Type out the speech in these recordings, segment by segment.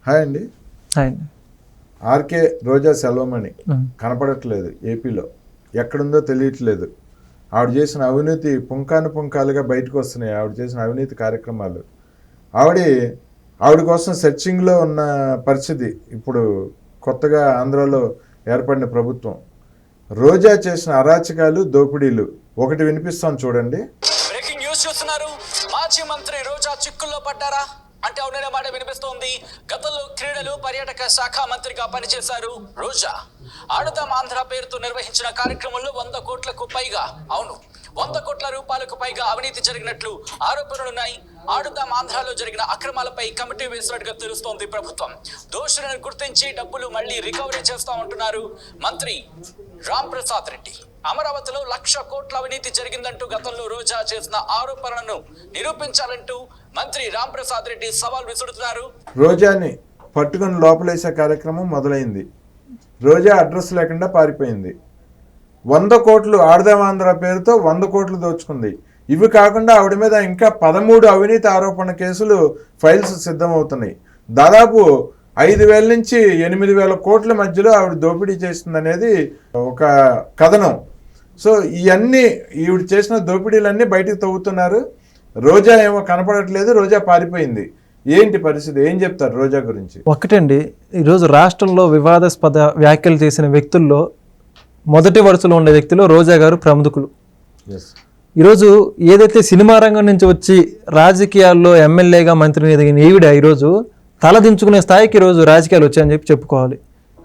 Hi అండి. Hi అండి. RK రోజా సెల్వమణి కనపడట్లేదు ఏపీలో, ఎక్కడుందో తెలియట్లేదు. ఆవిడ చేసిన అవినీతి పుంకాలుగా బయటకు వస్తున్నాయి. ఆవిడ చేసిన అవినీతి కార్యక్రమాలు, ఆవిడ కోసం సెర్చింగ్లో ఉన్న పరిస్థితి. ఇప్పుడు కొత్తగా ఆంధ్రాలో ఏర్పడిన ప్రభుత్వం రోజా చేసిన అరాచకాలు, దోపిడీలు ఒకటి వినిపిస్తాం చూడండి. బ్రేకింగ్ న్యూస్ చూస్తున్నారు. మాజీ మంత్రి రోజా చిక్కుల్లో పడ్డారా అంటే అవుననే మాట వినిపిస్తోంది. గతంలో క్రీడలు, పర్యాటక శాఖ మంత్రిగా పనిచేశారు రోజా. ఆడుదాం ఆంధ్ర పేరుతో నిర్వహించిన కార్యక్రమంలో 100 కోట్లకు పైగా, అవును 100 కోట్ల రూపాయలకు పైగా అవినీతి జరిగినట్లు ఆరోపణలున్నాయి. ఆడుదాం ఆంధ్రలో జరిగిన అక్రమాలపై కమిటీ వేసినట్టుగా తెలుస్తోంది ప్రభుత్వం. దోషులను గుర్తించి డబ్బులు మళ్లీ రికవరీ చేస్తామంటున్నారు మంత్రి రామ్ ప్రసాద్ రెడ్డి. అమరావతిలో 1,00,000 కోట్ల అవినీతి జరిగిందంటూ గతంలో రోజా చేసిన ఆరోపణలను నిరూపించాలంటూ మంత్రి రామ్ ప్రసాద్ రెడ్డి సవాల్ విసురుతున్నారు. రోజాని పట్టుకుని లోపలేసే కార్యక్రమం మొదలైంది. రోజా అడ్రస్ లేకుండా పారిపోయింది. 100 కోట్లు ఆడుదాం ఆంధ్ర పేరుతో 100 కోట్లు దోచుకుంది. ఇవి కాకుండా ఆవిడ మీద ఇంకా 13 అవినీతి ఆరోపణ కేసులు ఫైల్స్ సిద్ధమవుతున్నాయి. దాదాపు 5,000 నుంచి 8,000 కోట్ల మధ్యలో ఆవిడ దోపిడీ చేస్తుందనేది ఒక కథనం. సో ఇవన్నీ ఈవిడ చేసిన దోపిడీలన్నీ బయటకు తవ్వుతున్నారు. రోజా ఏమో కనపడట్లేదు, రోజా పారిపోయింది. ఏంటి పరిస్థితి, ఏం చెప్తారు రోజా గురించి? ఒకటండి, ఈరోజు రాష్ట్రంలో వివాదాస్పద వ్యాఖ్యలు చేసిన వ్యక్తుల్లో మొదటి వరుసలో ఉండే వ్యక్తులు రోజా గారు ప్రముఖులు. ఈరోజు ఏదైతే సినిమా రంగం నుంచి వచ్చి రాజకీయాల్లో ఎమ్మెల్యేగా మంత్రిని ఎదిగిన ఈవిడ ఈరోజు తలదించుకునే స్థాయికి ఈరోజు రాజకీయాలు వచ్చాయని చెప్పి చెప్పుకోవాలి.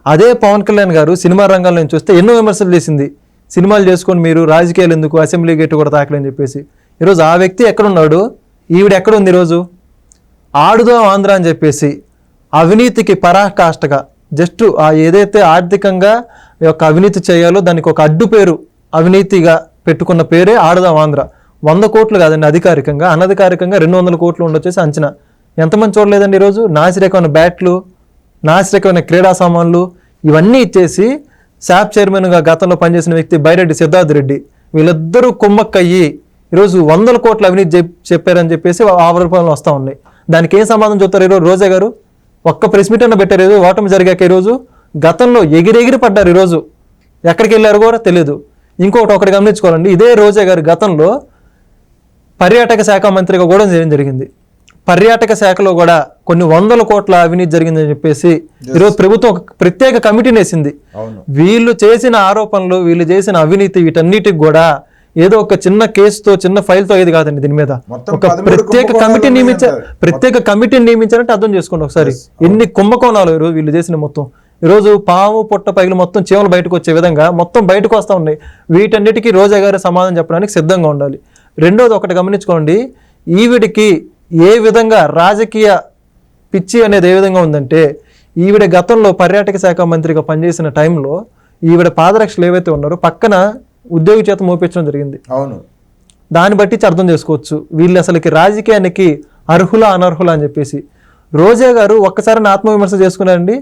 అదే పవన్ కళ్యాణ్ గారు సినిమా రంగంలో నుంచి వస్తే ఎన్నో విమర్శలు చేసింది. సినిమాలు చేసుకొని మీరు రాజకీయాలు ఎందుకు, అసెంబ్లీ గేట్ కూడా తాకలేని చెప్పేసి. ఈరోజు ఆ వ్యక్తి ఎక్కడున్నాడు, ఈవిడ ఎక్కడుంది? ఈరోజు ఆడుదాం ఆంధ్ర అని చెప్పేసి అవినీతికి పరాకాష్ఠగా జస్ట్ ఏదైతే ఆర్థికంగా యొక్క అవినీతి చేయాలో దానికి ఒక అడ్డు పేరు అవినీతిగా పెట్టుకున్న పేరే ఆడుదాం ఆంధ్ర. 100 కోట్లు కాదండి, అధికారికంగా అనధికారికంగా 200 కోట్లు ఉండొచ్చేసి అంచనా. ఎంతమంది చూడలేదండి ఈరోజు? నాసిరకమైన బ్యాట్లు, నాసిరకమైన క్రీడా సామాన్లు ఇవన్నీ ఇచ్చేసి శాప్ చైర్మన్గా గతంలో పనిచేసిన వ్యక్తి బైరెడ్డి సిద్ధార్థ్ రెడ్డి వీళ్ళిద్దరూ కుమ్మక్కయ్యి ఈరోజు 100 కోట్ల అవినీతి చెప్పారని చెప్పేసి ఆరోపణలు వస్తూ ఉన్నాయి. దానికి ఏం సమాధానం చెప్తారు ఈరోజు రోజా గారు? ఒక్క ప్రెస్ మీట్ అన్న పెట్టారు. ఈరోజు ఓటమి జరిగాక ఈరోజు గతంలో ఎగిరెగిరి పడ్డారు. ఈరోజు ఎక్కడికి వెళ్ళారు కూడా తెలియదు. ఒకటి గమనించుకోవాలండి, ఇదే రోజా గారు గతంలో పర్యాటక శాఖ మంత్రిగా కూడా చేయడం జరిగింది. పర్యాటక శాఖలో కూడా కొన్ని 100 కోట్ల అవినీతి జరిగిందని చెప్పేసి ఈరోజు ప్రభుత్వం ఒక ప్రత్యేక కమిటీని వేసింది. వీళ్ళు చేసిన ఆరోపణలు, వీళ్ళు చేసిన అవినీతి వీటన్నిటికి కూడా ఏదో ఒక చిన్న కేసుతో, చిన్న ఫైల్తో ఏది కాదండి. దీని మీద ఒక ప్రత్యేక కమిటీని నియమించారంటే అర్థం చేసుకోండి ఒకసారి ఎన్ని కుంభకోణాలు ఈరోజు వీళ్ళు చేసిన. మొత్తం ఈరోజు పాము పొట్ట పైలు మొత్తం చీమలు బయటకు వచ్చే విధంగా మొత్తం బయటకు వస్తూ ఉన్నాయి. వీటన్నిటికీ రోజా గారు సమాధానం చెప్పడానికి సిద్ధంగా ఉండాలి. రెండోది ఒకటి గమనించుకోండి, ఈవిడికి ఏ విధంగా రాజకీయ పిచ్చి అనేది ఏ విధంగా ఉందంటే, ఈవిడ గతంలో పర్యాటక శాఖ మంత్రిగా పనిచేసిన టైంలో ఈవిడ పాదరక్షలు ఏవైతే ఉన్నారో పక్కన ఉద్యోగి చేత మోపించడం జరిగింది. అవును, దాన్ని బట్టి అర్థం చేసుకోవచ్చు వీళ్ళు అసలుకి రాజకీయానికి అర్హులా అనర్హులా అని చెప్పేసి. రోజా గారు ఒక్కసారి ఆత్మవిమర్శ చేసుకున్నారండి.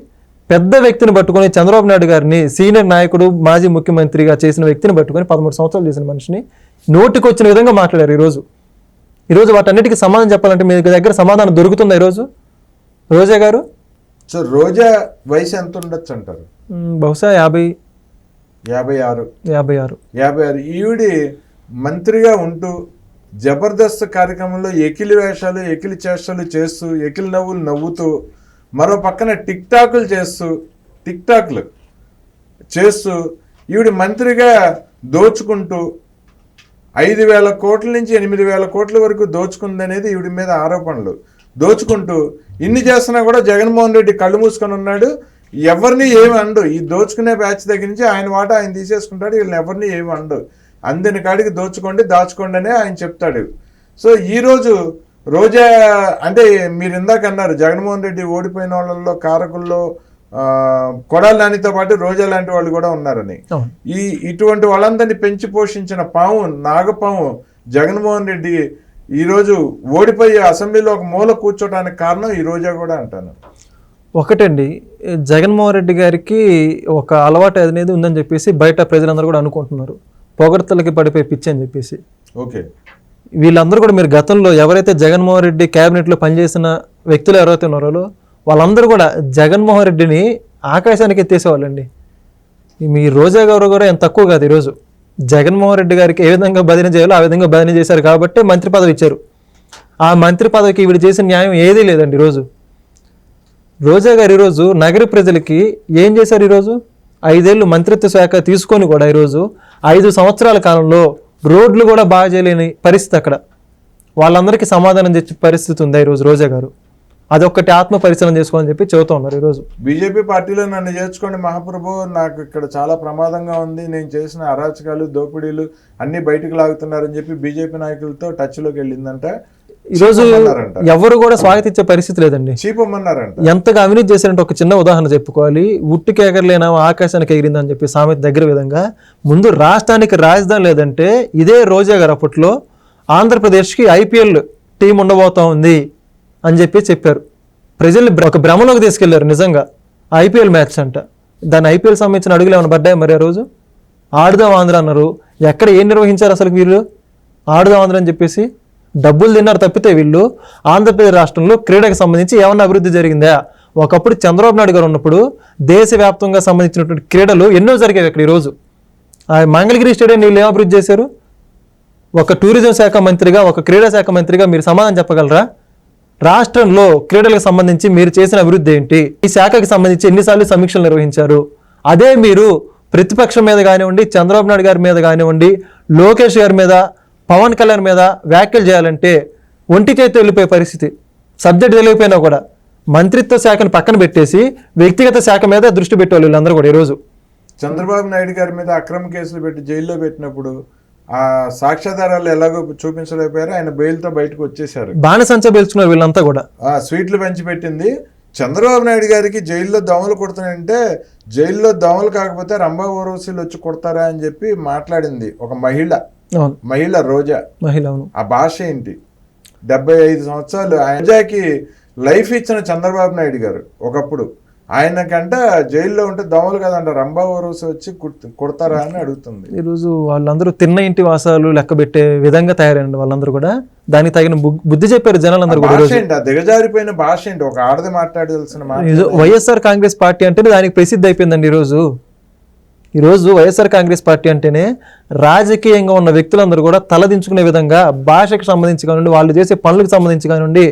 పెద్ద వ్యక్తిని పట్టుకొని, చంద్రబాబు నాయుడు గారిని సీనియర్ నాయకుడు, మాజీ ముఖ్యమంత్రిగా చేసిన వ్యక్తిని పట్టుకొని 13 సంవత్సరాలు చేసిన మనిషిని నోటికి వచ్చిన విధంగా మాట్లాడారు. ఈరోజు వాటన్నిటికీ సమాధానం చెప్పాలంటే మీ దగ్గర సమాధానం దొరుకుతుందా ఈరోజు రోజా గారు? సో రోజా వయసు ఎంత ఉండొచ్చు అంటారు? బహుశా 56. ఈవిడి మంత్రిగా ఉంటూ జబర్దస్త్ కార్యక్రమంలో ఎకిలి వేషాలు, ఎకిలి చేష్టలు చేస్తూ, ఎకిలి నవ్వులు నవ్వుతూ, మరో పక్కన టిక్టాక్లు చేస్తూ ఈవిడి మంత్రిగా దోచుకుంటూ 5,000 కోట్ల నుంచి 8,000 కోట్ల వరకు దోచుకుందనేది ఈవిడి మీద ఆరోపణలు. దోచుకుంటూ ఇన్ని చేస్తున్నా కూడా జగన్మోహన్ రెడ్డి కళ్ళు మూసుకొని ఉన్నాడు. ఎవరిని ఏమి అండు. ఈ దోచుకునే బ్యాచ్ దగ్గర నుంచి ఆయన వాట ఆయన తీసేసుకుంటాడు. వీళ్ళని ఎవరిని ఏమి అండు. అందిన కాడికి దోచుకోండి, దాచుకోండి అనే ఆయన చెప్తాడు. సో ఈరోజు రోజా అంటే మీరు ఇందాక అన్నారు జగన్మోహన్ రెడ్డి ఓడిపోయిన వాళ్ళల్లో కారకుల్లో కొడాలి నానితో పాటు రోజా లాంటి వాళ్ళు కూడా ఉన్నారని. ఇటువంటి వాళ్ళందరినీ పెంచి పోషించిన పాము, నాగపాము జగన్మోహన్ రెడ్డి ఈరోజు ఓడిపోయి అసెంబ్లీలో ఒక మూల కూర్చోడానికి కారణం ఈ రోజా కూడా అంటాను. ఒకటండి, జగన్మోహన్ రెడ్డి గారికి ఒక అలవాటు అనేది ఉందని చెప్పేసి బయట ప్రజలందరూ కూడా అనుకుంటున్నారు. పొగడ్తలకి పడిపోయి పిచ్చి అని చెప్పేసి. ఓకే, వీళ్ళందరూ కూడా మీరు గతంలో ఎవరైతే జగన్మోహన్ రెడ్డి క్యాబినెట్లో పనిచేసిన వ్యక్తులు ఎవరైతే ఉన్నారో వాళ్ళందరూ కూడా జగన్మోహన్ రెడ్డిని ఆకాశానికి ఎత్తేసేవాళ్ళండి. మీ రోజా గారు కూడా ఎంత తక్కువ కాదు. ఈరోజు జగన్మోహన్ రెడ్డి గారికి ఏ విధంగా బదిలీ చేయాలో ఆ విధంగా బదిలీ చేశారు కాబట్టి మంత్రి పదవి ఇచ్చారు. ఆ మంత్రి పదవికి ఈవిడ చేసిన న్యాయం ఏదీ లేదండి. ఈరోజు రోజా గారు ఈరోజు నగర ప్రజలకి ఏం చేశారు? ఈరోజు 5 ఏళ్ళు మంత్రిత్వ శాఖ తీసుకొని కూడా ఈరోజు 5 సంవత్సరాల కాలంలో రోడ్లు కూడా బాగా చేయలేని పరిస్థితి. అక్కడ వాళ్ళందరికీ సమాధానం తెచ్చే పరిస్థితి ఉందా ఈరోజు రోజా గారు? అదొక్కటి ఆత్మ పరిశీలన చేసుకోవాలని చెప్పి చెబుతూ ఉన్నారు. ఈరోజు బీజేపీ పార్టీలో నన్ను చేర్చుకోండి మహాప్రభు, నాకు ఇక్కడ చాలా ప్రమాదంగా ఉంది, నేను చేసిన అరాచకాలు దోపిడీలు అన్ని బయటకు లాగుతున్నారని చెప్పి బీజేపీ నాయకులతో టచ్లోకి వెళ్ళిందంట. ఈరోజు ఎవరు కూడా స్వాగతించే పరిస్థితి లేదండి. చీపమ్మన్నారంట. ఎంతగా అవినీతి చేశారంటే ఒక చిన్న ఉదాహరణ చెప్పుకోవాలి. ఉట్టికి ఎగరలేనా ఆకాశానికి ఎగిరిందని చెప్పి సామెత దగ్గర విధంగా ముందు రాష్ట్రానికి రాజధాని లేదంటే ఇదే రోజా గారు అప్పట్లో ఆంధ్రప్రదేశ్కి IPL టీం ఉండబోతా ఉంది అని చెప్పి చెప్పారు. ప్రజల్ని ఒక భ్రమలోకి తీసుకెళ్లారు. నిజంగా IPL మ్యాచ్ అంట. దాని IPL సంబంధించిన అడుగులు ఏమైనా పడ్డాయి మరి? ఆ రోజు ఆడుదాం ఆంధ్ర అన్నారు. ఎక్కడ ఏం నిర్వహించారు అసలు వీళ్ళు? ఆడుదాం ఆంధ్ర అని చెప్పేసి డబ్బులు తిన్నారు తప్పితే వీళ్ళు ఆంధ్రప్రదేశ్ రాష్ట్రంలో క్రీడకు సంబంధించి ఏమన్నా అభివృద్ధి జరిగిందా? ఒకప్పుడు చంద్రబాబు నాయుడు గారు ఉన్నప్పుడు దేశవ్యాప్తంగా సంబంధించినటువంటి క్రీడలు ఎన్నో జరిగేవి. ఇక్కడ ఈరోజు ఆ మంగళగిరి స్టేడియం వీళ్ళు ఏం అభివృద్ధి చేశారు? ఒక టూరిజం శాఖ మంత్రిగా, ఒక క్రీడా శాఖ మంత్రిగా మీరు సమాధానం చెప్పగలరా? రాష్ట్రంలో క్రీడలకు సంబంధించి మీరు చేసిన అభివృద్ధి ఏంటి? ఈ శాఖకి సంబంధించి ఎన్నిసార్లు సమీక్షలు నిర్వహించారు? అదే మీరు ప్రతిపక్షం మీద కానివ్వండి, చంద్రబాబు నాయుడు గారి మీద కానివ్వండి, లోకేష్ గారి మీద, పవన్ కళ్యాణ్ మీద వ్యాఖ్యలు చేయాలంటే ఒంటి చేతి వెళ్ళిపోయే పరిస్థితి. సబ్జెక్ట్ తెలియకపోయినా కూడా మంత్రిత్వ శాఖను పక్కన పెట్టేసి వ్యక్తిగత శాఖ మీద దృష్టి పెట్టేవాళ్ళు వీళ్ళందరూ కూడా. ఈరోజు చంద్రబాబు నాయుడు గారి మీద అక్రమ కేసులు పెట్టి జైల్లో పెట్టినప్పుడు ఆ సాక్ష్యాధారాలు ఎలాగో చూపించలేకపోయారు. ఆయన బెయిల్తో బయటకు వచ్చేసారు. బాణసంచ పేల్చుకున్నారు వీళ్ళంతా కూడా. స్వీట్లు పంచి పెట్టింది. చంద్రబాబు నాయుడు గారికి జైల్లో దోమలు కొడుతున్నాయంటే జైల్లో దోమలు కాకపోతే రంభా ఊర్వశీలు వచ్చి కొడతారా అని చెప్పి మాట్లాడింది ఒక మహిళ రోజా. ఆ భాష ఏంటి? 75 సంవత్సరాలు రోజాకి లైఫ్ ఇచ్చిన చంద్రబాబు నాయుడు గారు ఒకప్పుడు ఆయనకంట జైల్లో ఉంటే దోమలు కదంట రంభా ఊర్వశి వచ్చి కొడతారా అని అడుగుతుంది. ఈరోజు వాళ్ళందరూ తిన్న ఇంటి వాసాలు లెక్క పెట్టే విధంగా తయారైంది. వాళ్ళందరూ కూడా దానికి తగిన బుద్ధి చెప్పారు జనాలందరూ కూడా. దిగజారిపోయిన భాష ఏంటి? ఒక ఆడది మాట్లాడాల్సిన వైఎస్ఆర్ కాంగ్రెస్ పార్టీ అంటేనే దానికి ప్రసిద్ధి అయిపోయిందండి. ఈరోజు వైఎస్ఆర్ కాంగ్రెస్ పార్టీ అంటేనే రాజకీయంగా ఉన్న వ్యక్తులందరూ కూడా తలదించుకునే విధంగా భాషకు సంబంధించి కానివ్వండి, వాళ్ళు చేసే పనులకు సంబంధించి కానివ్వండి,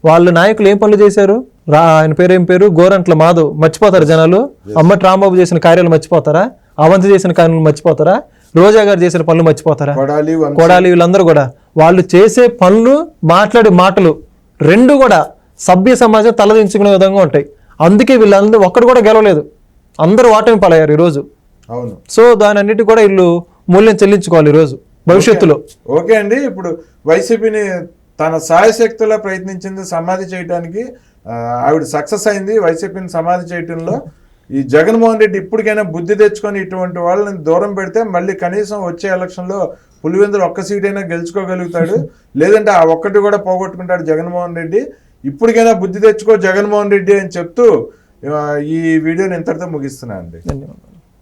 వాళ్ళ నాయకులు ఏం పనులు చేశారు? ఆయన ఏం పేరు గోరంట్ల మాధవ్ మర్చిపోతారు జనాలు? అమ్మటి రాంబాబు చేసిన కార్యాలు మర్చిపోతారా? అవంతి చేసిన కార్యాలు మర్చిపోతారా? రోజా గారు చేసిన పనులు మర్చిపోతారా? కొడాలి వీళ్ళందరూ కూడా వాళ్ళు చేసే పనులు, మాట్లాడే మాటలు రెండు కూడా సభ్య సమాజం తలదించుకునే విధంగా ఉంటాయి. అందుకే వీళ్ళందరూ ఒక్కడు కూడా గెలవలేదు. అందరూ ఓటమి పాలయ్యారు ఈరోజు. అవును. సో దాని అన్నిటి కూడా వీళ్ళు మూల్యం చెల్లించుకోవాలి ఈరోజు భవిష్యత్తులో. ఓకే అండి, ఇప్పుడు వైసీపీని తన సాయశక్తులా ప్రయత్నించింది సమాధి చేయడానికి. ఆవిడ సక్సెస్ అయింది వైసీపీని సమాధి చేయటంలో. ఈ జగన్మోహన్ రెడ్డి ఇప్పటికైనా బుద్ధి తెచ్చుకొని ఇటువంటి వాళ్ళని దూరం పెడితే మళ్ళీ కనీసం వచ్చే ఎలక్షన్లో పులివెందులు ఒక్క సీట్ అయినా గెలుచుకోగలుగుతాడు. లేదంటే ఆ ఒక్కటి కూడా పోగొట్టుకుంటాడు జగన్మోహన్ రెడ్డి. ఇప్పటికైనా బుద్ధి తెచ్చుకో జగన్మోహన్ రెడ్డి అని చెప్తూ ఈ వీడియోని ఇంతటితో ముగిస్తున్నా అండి. ధన్యవాదాలు.